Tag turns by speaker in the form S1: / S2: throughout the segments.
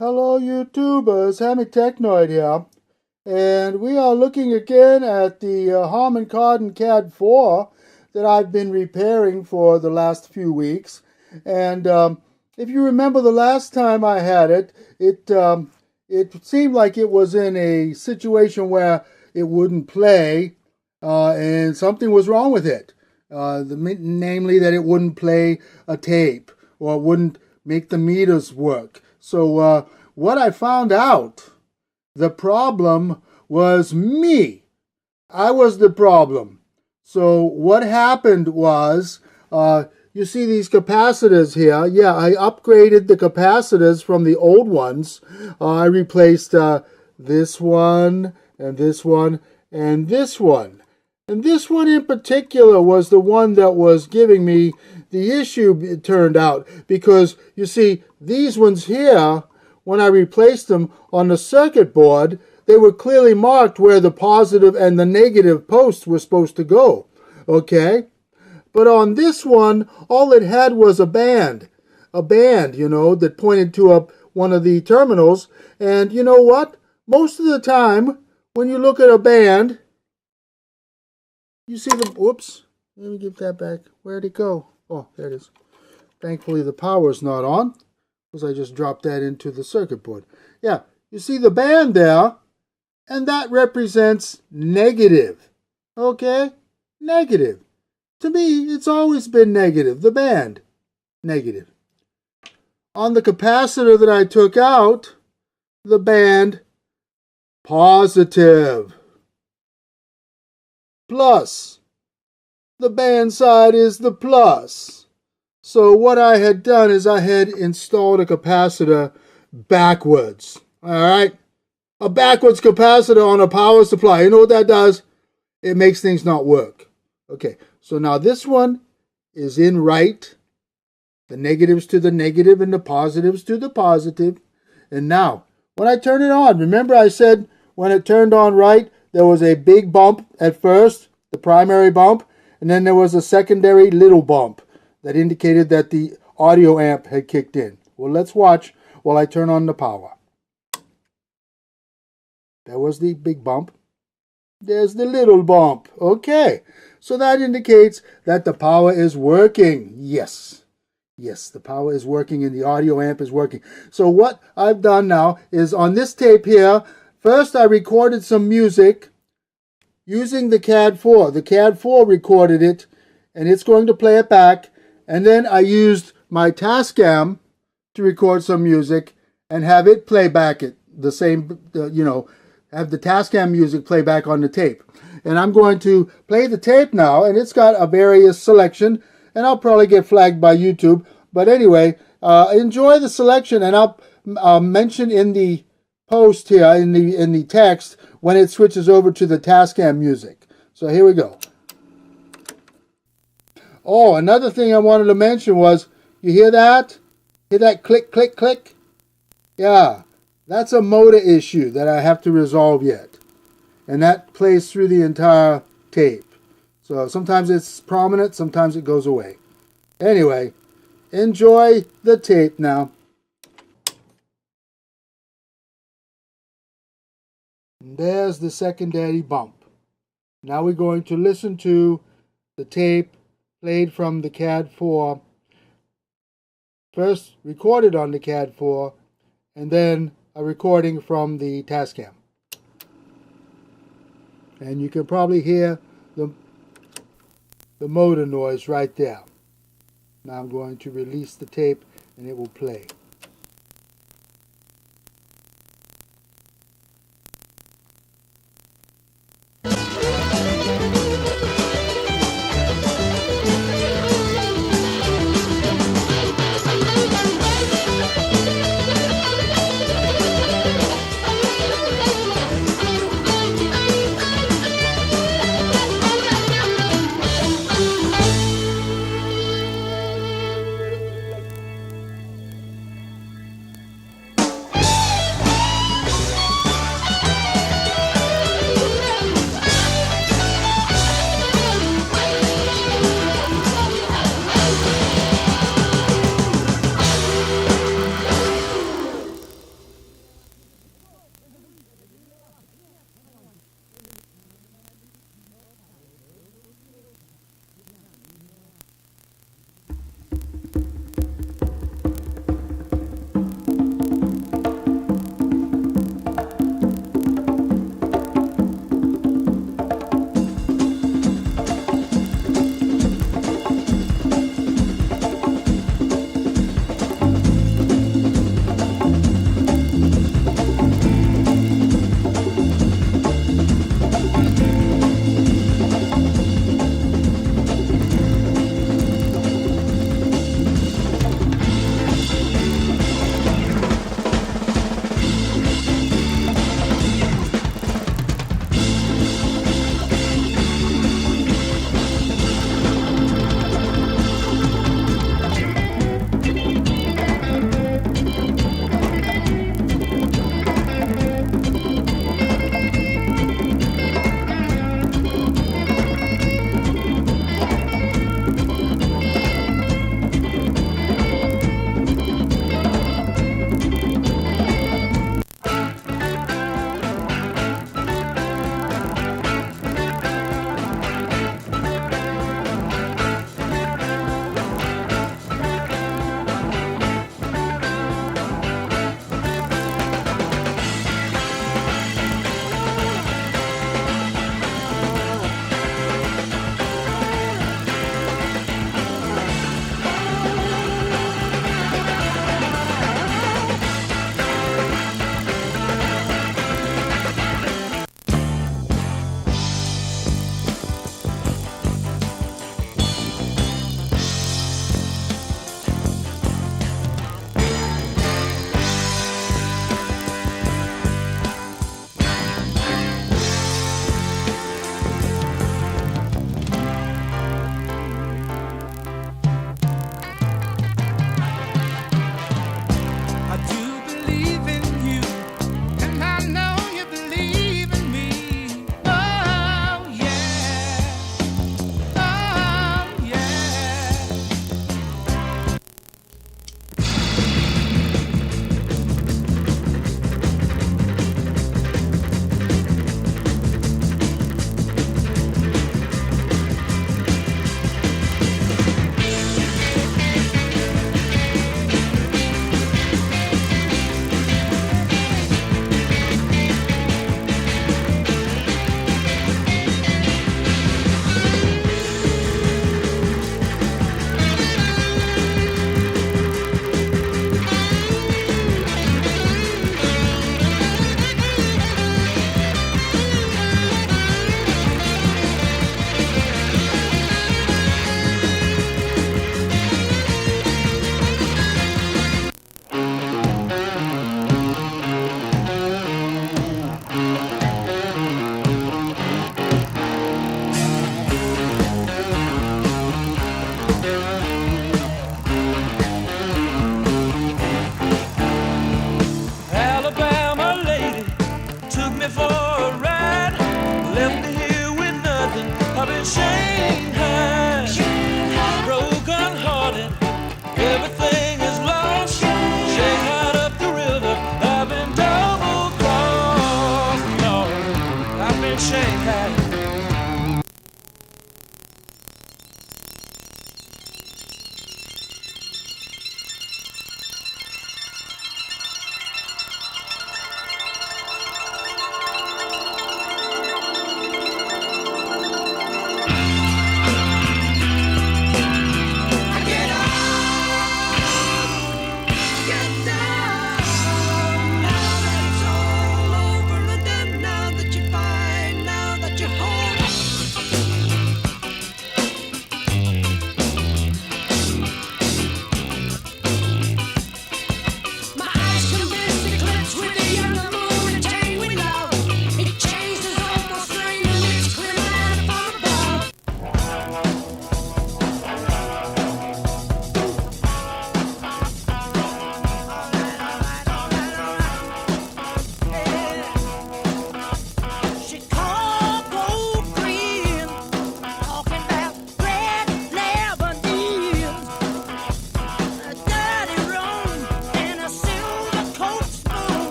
S1: Hello YouTubers, Hammy Technoid here, and we are looking again at the Harman Kardon CAD 4 that I've been repairing for the last few weeks. And if you remember the last time I had it, it seemed like it was in a situation where it wouldn't play, and something was wrong with it. Namely that it wouldn't play a tape or it wouldn't make the meters work. So what I found out, the problem was me. I was the problem. So what happened was, you see these capacitors here. Yeah, I upgraded the capacitors from the old ones. I replaced this one and this one and this one. And this one in particular was the one that was giving me the issue, it turned out, because you see, these ones here, when I replaced them on the circuit board, they were clearly marked where the positive and the negative posts were supposed to go, okay? But on this one, all it had was a band, that pointed to one of the terminals. And you know what? Most of the time, when you look at a band, you see the, whoops, let me give that back. Where'd it go? Oh, there it is. Thankfully, the power's not on, because I just dropped that into the circuit board. Yeah, you see the band there, and that represents negative. Okay? Negative. To me, it's always been negative. The band, negative. On the capacitor that I took out, the band, positive. Plus. The band side is the plus. So what I had done is I had installed a capacitor backwards. Alright? A backwards capacitor on a power supply. You know what that does? It makes things not work. Okay, so now this one is in right. The negatives to the negative and the positives to the positive. And now, when I turn it on, remember I said when it turned on right, there was a big bump at first, the primary bump. And then there was a secondary little bump that indicated that the audio amp had kicked in. Well, let's watch while I turn on the power. There was the big bump. There's the little bump. Okay, so that indicates that the power is working. Yes, the power is working and the audio amp is working. So what I've done now is on this tape here, first I recorded some music using the CAD 4. The CAD 4 recorded it, and it's going to play it back. And then I used my Tascam to record some music and have it play back it. The same, have the Tascam music play back on the tape. And I'm going to play the tape now, and it's got a various selection, and I'll probably get flagged by YouTube. But anyway, enjoy the selection, and I'll mention in the post here, in the text, when it switches over to the Tascam music. So here we go. Oh, another thing I wanted to mention was, you hear that? Hear that click, click, click? Yeah, that's a motor issue that I have to resolve yet. And that plays through the entire tape. So sometimes it's prominent, sometimes it goes away. Anyway, enjoy the tape now. And there's the secondary bump. Now we're going to listen to the tape played from the CAD 4. First recorded on the CAD 4, and then a recording from the Tascam. And you can probably hear the motor noise right there. Now I'm going to release the tape and it will play.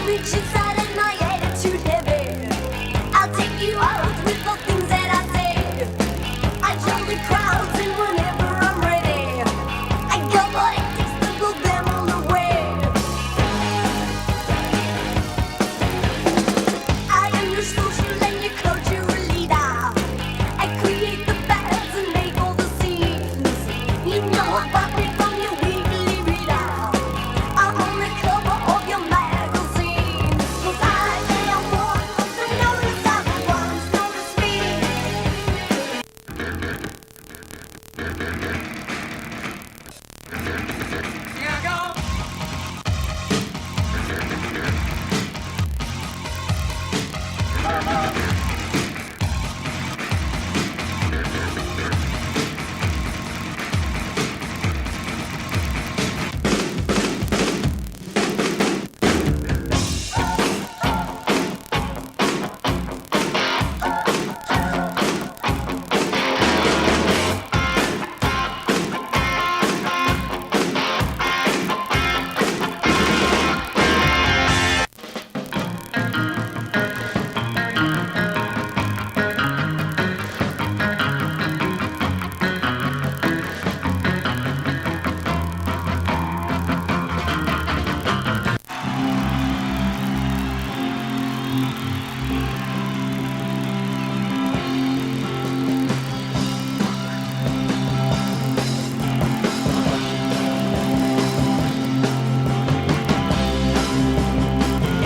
S2: reach inside and my attitude heavy. I'll take you out with the things that I say. I join the crowds and whenever I'm ready, I got what it takes to blow them all away. I am your social and your cultural leader. I create the bands and make all the scenes. You know about me from your weekly reader. I'm on the cover of your magazine. 'Cause I am one of the notice of the ones notice me.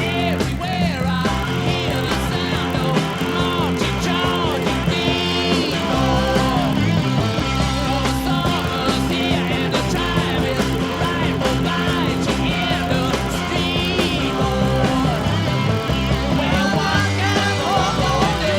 S3: Everywhere I hear the sound of marching, charging people. The summer's here and the tribe is rifle marching in the street. Well, what can one do?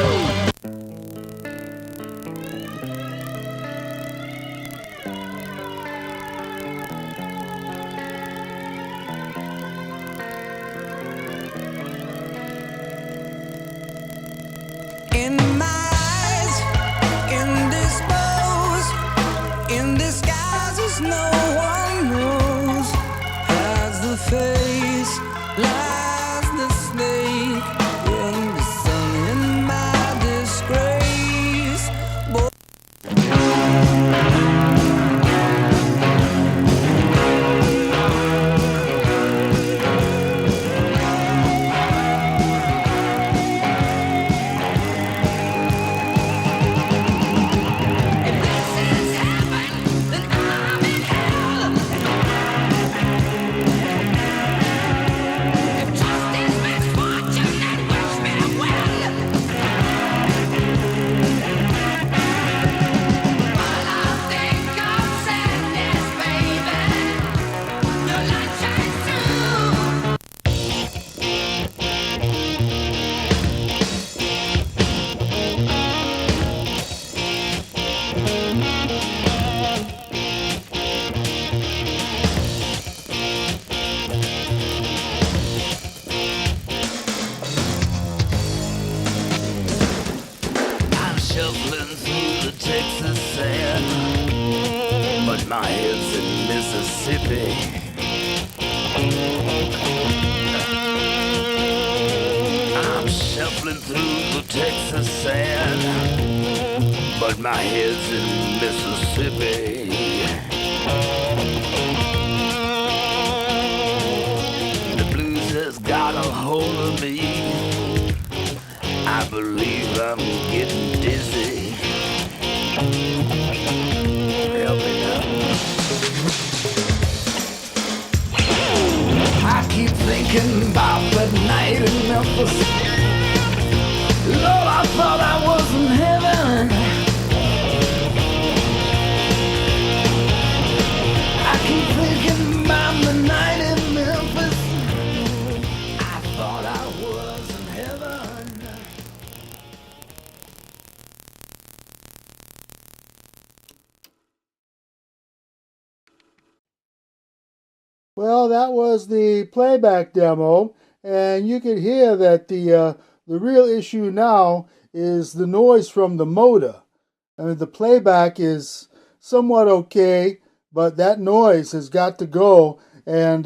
S3: In my eyes, indisposed, in disguises no one knows. Hides the face, lies the snake in the sun. In my disgrace, if this is heaven, then I'm in hell. If trust is misfortune, then wish me well. But I think of sadness, baby. Your light shines through. I'm shuffling through the Texas sand, but my head's in Mississippi. I'm shuffling through the Texas sand, but my head's in Mississippi. The blues has got a hold of me. I believe I'm getting dizzy. Help me now. I keep thinking about that night in Memphis. Lord, I thought I was in heaven. I keep thinking about the night in Memphis. I thought I was in heaven.
S1: Well, that was the playback demo, and you could hear that the real issue now is the noise from the motor. I mean, the playback is somewhat okay, but that noise has got to go. And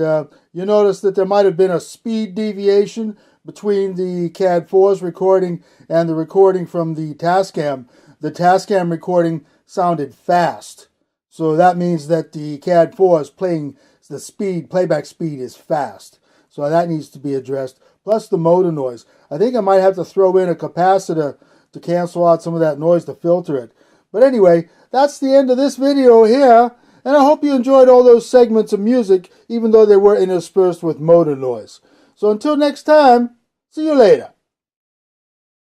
S1: you notice that there might have been a speed deviation between the CAD 4's recording and the recording from the Tascam. The Tascam recording sounded fast. So that means that the CAD 4 is playing, the playback speed is fast. So that needs to be addressed. Plus the motor noise. I think I might have to throw in a capacitor to cancel out some of that noise to filter it. But anyway, that's the end of this video here. And I hope you enjoyed all those segments of music, even though they were interspersed with motor noise. So until next time, see you later.